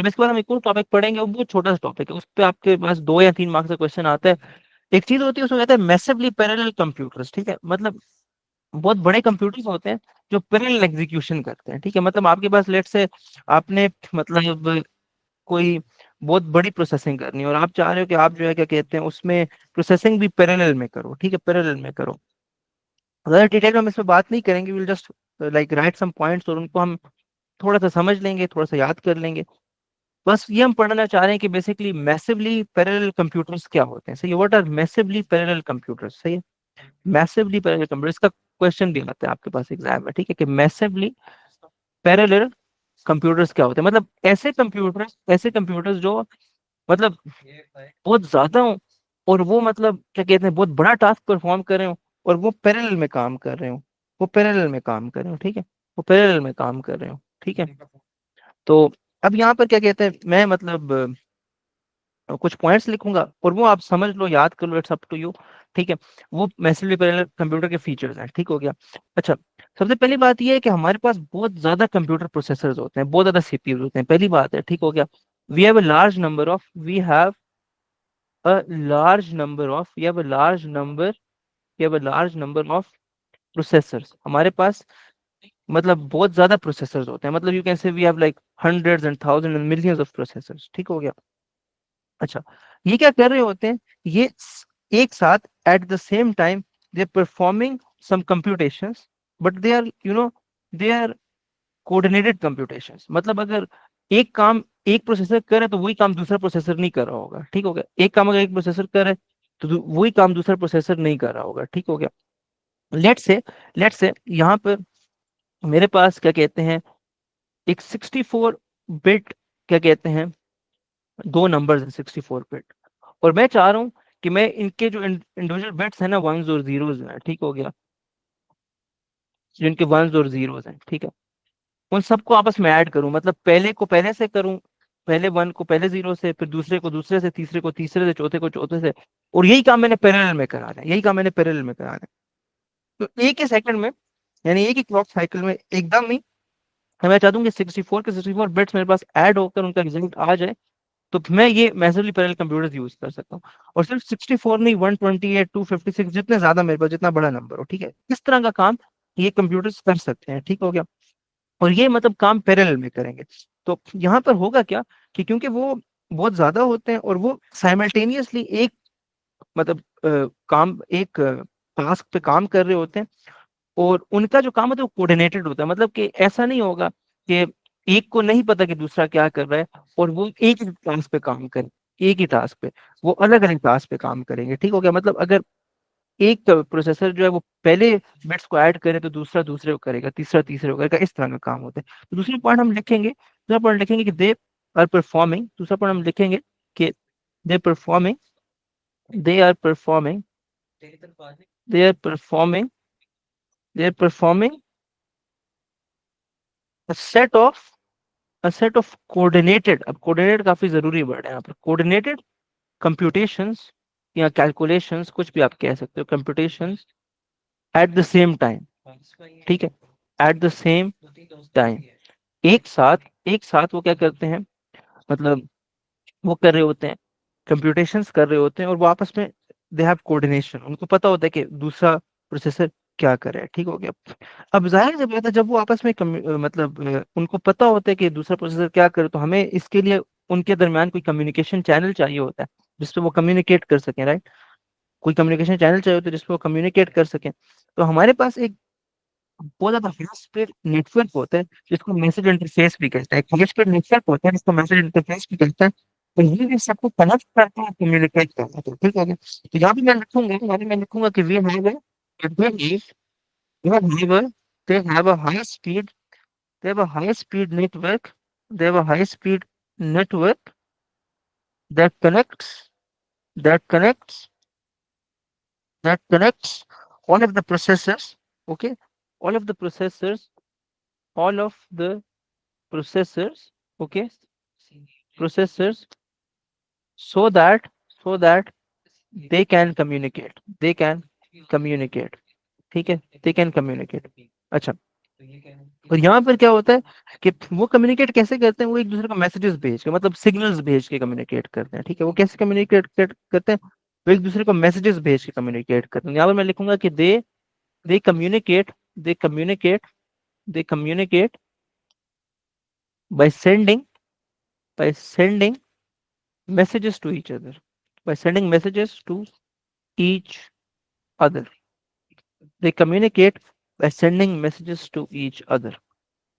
अब इसके बाद हम एक और टॉपिक पढ़ेंगे, वो बहुत छोटा सा टॉपिक है, उस पर आपके पास 2 या 3 मार्क्स का क्वेश्चन आता है। एक चीज होती है उसमें कहते हैं मैसिवली पैरेलल कंप्यूटर्स, ठीक है, मतलब बहुत बड़े कंप्यूटर्स होते हैं जो पैरेलल एग्जीक्यूशन करते हैं, ठीक है, मतलब आपके पास लेट से आपने मतलब कोई बहुत बड़ी प्रोसेसिंग करनी है और आप चाह रहे हो कि आप जो है क्या कहते हैं उसमें प्रोसेसिंग भी पैरेलल में करो, ठीक है, पैरेलल में करो। ज्यादा डिटेल में हम इसमें बात नहीं करेंगे, will just like write some points और उनको हम थोड़ा सा समझ लेंगे, थोड़ा सा याद कर लेंगे। बस ये हम पढ़ना चाह रहे हैं कि बेसिकली मैसिवली पैरेलल कंप्यूटर्स क्या होते हैं, सही है, what are massively parallel computers, सही है, मैसिवली पैरेलल कंप्यूटर, इसका क्वेश्चन भी आता है आपके पास एग्जाम में, ठीक है, कि मैसिवली पैरेलल कंप्यूटर्स क्या होते हैं, मतलब ऐसे कंप्यूटर्स जो मतलब बहुत ज्यादा हो और वो मतलब क्या कहते हैं बहुत बड़ा टास्क परफॉर्म कर रहे हो और वो पैरेलल में काम कर रहे हो, वो पैरेलल में काम कर रहे हो, ठीक है, वो पैरेलल में काम कर रहे हो, ठीक है। तो अब यहाँ पर क्या कहते हैं मैं मतलब कुछ पॉइंट्स लिखूंगा और वो आप समझ लो, याद कर लो, इट्स अप टू यू, ठीक है। वो मैसिवली पैरेलल कंप्यूटर के फीचर्स हैं, ठीक हो गया। अच्छा, सबसे पहली बात ये है कि हमारे पास बहुत ज्यादा कंप्यूटर प्रोसेसर्स होते हैं, बहुत ज्यादा सीपीयू होते हैं, पहली बात है, ठीक हो गया। We have a large number of we have a large number of we have a large number we have a large number of processors, हमारे पास मतलब बहुत ज्यादा प्रोसेसर्स होते हैं, मतलब you can say we have like hundreds and thousand and millions of processors, ठीक हो गया। अच्छा, ये क्या कर रहे होते हैं, ये एक साथ at the same time they performing some computations, but they are they are coordinated computations, मतलब अगर एक काम एक प्रोसेसर करे तो वही काम दूसरा प्रोसेसर नहीं कर रहा होगा, ठीक हो गया, एक काम अगर एक प्रोसेसर करे तो वही काम दूसरा प्रोसेसर नहीं कर रहा होगा, ठीक हो गया। लेट से यहाँ पर मेरे पास क्या कहते हैं एक 64 बिट क्या कहते हैं दो नंबर्स हैं 64 बिट, और मैं चाह रहा हूँ कि मैं इनके जो इंडिविजुअल बिट्स हैं ना वंस और जीरोस हैं, ठीक हो गया, जो इनके वंस और जीरोस हैं, ठीक है, उन सबको आपस में ऐड करूं, मतलब पहले को पहले से करूं, पहले वन को पहले जीरो से, फिर दूसरे को दूसरे से, तीसरे को तीसरे से, चौथे को चौथे से, और यही काम मैंने पैरेलल में कराना है, यही काम मैंने पैरेलल में कराना है। तो एक ही सेकंड में, यानी एक ही क्लॉक साइकिल में एकदम ही मैं चाहता हूँ कि 64 के 64 बिट्स मेरे पास ऐड होकर उनका रिजल्ट आ जाए, तो मैं ये मैसिवली पैरेलल कंप्यूटर्स यूज कर सकता हूँ। और सिर्फ 64 नहीं, 128 256 जितने ज्यादा मेरे पास जितना बड़ा नंबर हो, ठीक है, इस तरह का काम ये कंप्यूटर्स कर सकते हैं, ठीक हो गया। और ये मतलब काम पैरेलल में करेंगे। तो यहाँ पर होगा क्या कि क्योंकि वो बहुत ज्यादा होते हैं और वो साइमल्टेनियसली एक मतलब काम एक टास्क पे काम कर रहे होते हैं, और उनका जो काम होता है वो कोऑर्डिनेटेड होता है, मतलब कि ऐसा नहीं होगा कि एक को नहीं पता कि दूसरा क्या कर रहा है और वो एक ही टास्क पे काम करे, एक ही टास्क पे, वो अलग अलग टास्क पे काम करेंगे, ठीक हो गया। मतलब अगर एक प्रोसेसर जो है वो पहले बिट्स को ऐड करे तो दूसरा दूसरे को करेगा, तीसरा तीसरे को करेगा, इस तरह का काम होता है। तो दूसरा पॉइंट हम लिखेंगे, दूसरा पॉइंट लिखेंगे कि दे आर परफॉर्मिंग, दूसरा पॉइंट हम लिखेंगे कि they performing they are performing they are performing they are performing a set of a set of coordinated, अब कोऑर्डिनेटेड काफी जरूरी वर्ड है यहाँ पर, कोऑर्डिनेटेड कंप्यूटेशंस या कैलकुलेशंस, कुछ भी आप कह सकते हो, computations eight the same time, ठीक है, एट द सेम टाइम, एक साथ वो क्या करते हैं, मतलब वो कर रहे होते हैं, कंप्यूटेशंस कर रहे होते हैं, और वो आपस में दे हैव कोऑर्डिनेशन, उनको पता होता है कि दूसरा प्रोसेसर क्या कर रहा है, ठीक हो गया। अब जाहिर सी बात है जब वो आपस में मतलब उनको पता होता है कि दूसरा प्रोसेसर क्या करे, तो हमें इसके लिए उनके दरमियान कोई कम्युनिकेशन चैनल चाहिए होता है जिसपे वो कम्युनिकेट कर सकें, राइट, कोई कम्युनिकेशन चैनल चाहिए होता है जिसपे वो कम्युनिकेट कर सकें। तो हमारे पास एक बहुत ज्यादा हाई स्पीड नेटवर्क होता है जिसको मैसेज इंटरफेस भी कहते हैं, हाई स्पीड नेटवर्क होता है जिसको मैसेज इंटरफेस भी कहते हैं। तो ये सबको कनेक्ट करता है, कम्युनिकेट करता है, तो ठीक है। तो यहाँ भी मैं लिखूंगा, यहाँ भी मैं लिखूंगा कि we have they have a high speed they have a high speed network they have a high speed network that connects that connects that connects all of the processors, okay, all of the processors all of the processors, okay, processors, so that so that they can communicate, they can communicate, ठीक है, they can communicate। अच्छा, और यहाँ पर क्या होता है कि वो कम्युनिकेट कैसे करते हैं, वो एक दूसरे को मैसेजेस भेज के, मतलब सिग्नल्स भेज के कम्युनिकेट करते हैं, ठीक है। वो कैसे कम्युनिकेट करते हैं, वो एक दूसरे को मैसेजेस भेज के कम्युनिकेट करते हैं। यहाँ पर मैं लिखूंगा कि दे communicate they communicate they communicate by sending by sending messages to each other by sending messages to each other they communicate by sending messages to each other,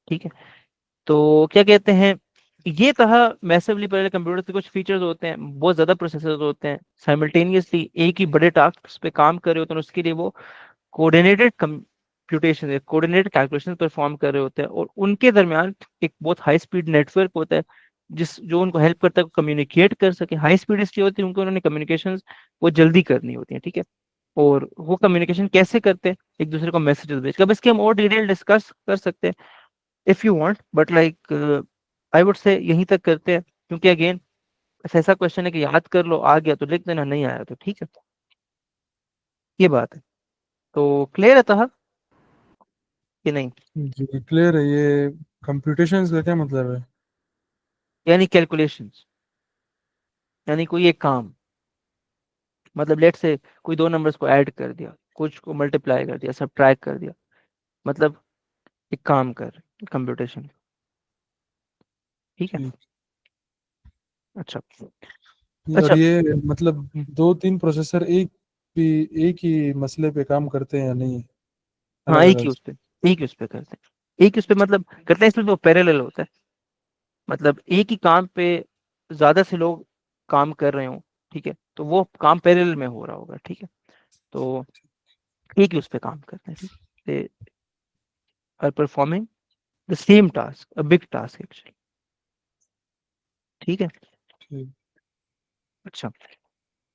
ठीक है। तो क्या कहते हैं, ये था मैसिवली पैरेलल कंप्यूटर के कुछ फीचर्स होते हैं, बहुत ज्यादा प्रोसेसर्स होते हैं, साइमल्टेनियसली एक ही बड़े टास्क पे काम कर रहे होते हैं, उसके लिए वो coordinated computation coordinated calculation perform कर रहे होते हैं, और उनके दरमियान एक बहुत हाई स्पीड नेटवर्क होता है जिस जो उनको हेल्प करता है कम्युनिकेट कर सके। हाई स्पीड इसलिए होती है उनको, उन्होंने कम्युनिकेशन वो जल्दी करनी होती है, ठीक है। और वो कम्युनिकेशन कैसे करते हैं, एक दूसरे को मैसेजेस भेज के। अब इसके हम और डिटेल डिस्कस कर सकते हैं if you want, but like I would say यहीं तक करते हैं, क्योंकि अगेन ऐसा क्वेश्चन है कि याद कर लो, आ गया तो लिख देना, नहीं आया तो ठीक है, ये बात है। तो क्लियर है था कि नहीं? जी क्लियर है। ये कंप्यूटेशंस का क्या मतलब है? यानी कैलकुलेशंस, यानी कोई एक काम, मतलब लेट से कोई दो नंबर्स को ऐड कर दिया, कुछ को मल्टीप्लाई कर दिया, सब्ट्रैक्ट कर दिया, मतलब एक काम कर कंप्यूटेशन, ठीक है। ठीक। अच्छा। और अच्छा। ये मतलब हम्म, दो तीन प्रोसेसर भी एक ही मसले पे काम करते हैं या नहीं, हाँ अलग एक ही अलग? उस पे, एक ही उस पे करते हैं, एक ही उस पे मतलब करते हैं, इसमें तो पैरेलल होता है, मतलब एक ही काम पे ज्यादा से लोग काम कर रहे हो, ठीक है, तो वो काम पैरेलल में हो रहा होगा, ठीक है। तो एक ही उस पे काम करते हैं, ठीक है, they are performing the same task, a big task actually, ठीक है। ठीक। अच्छा।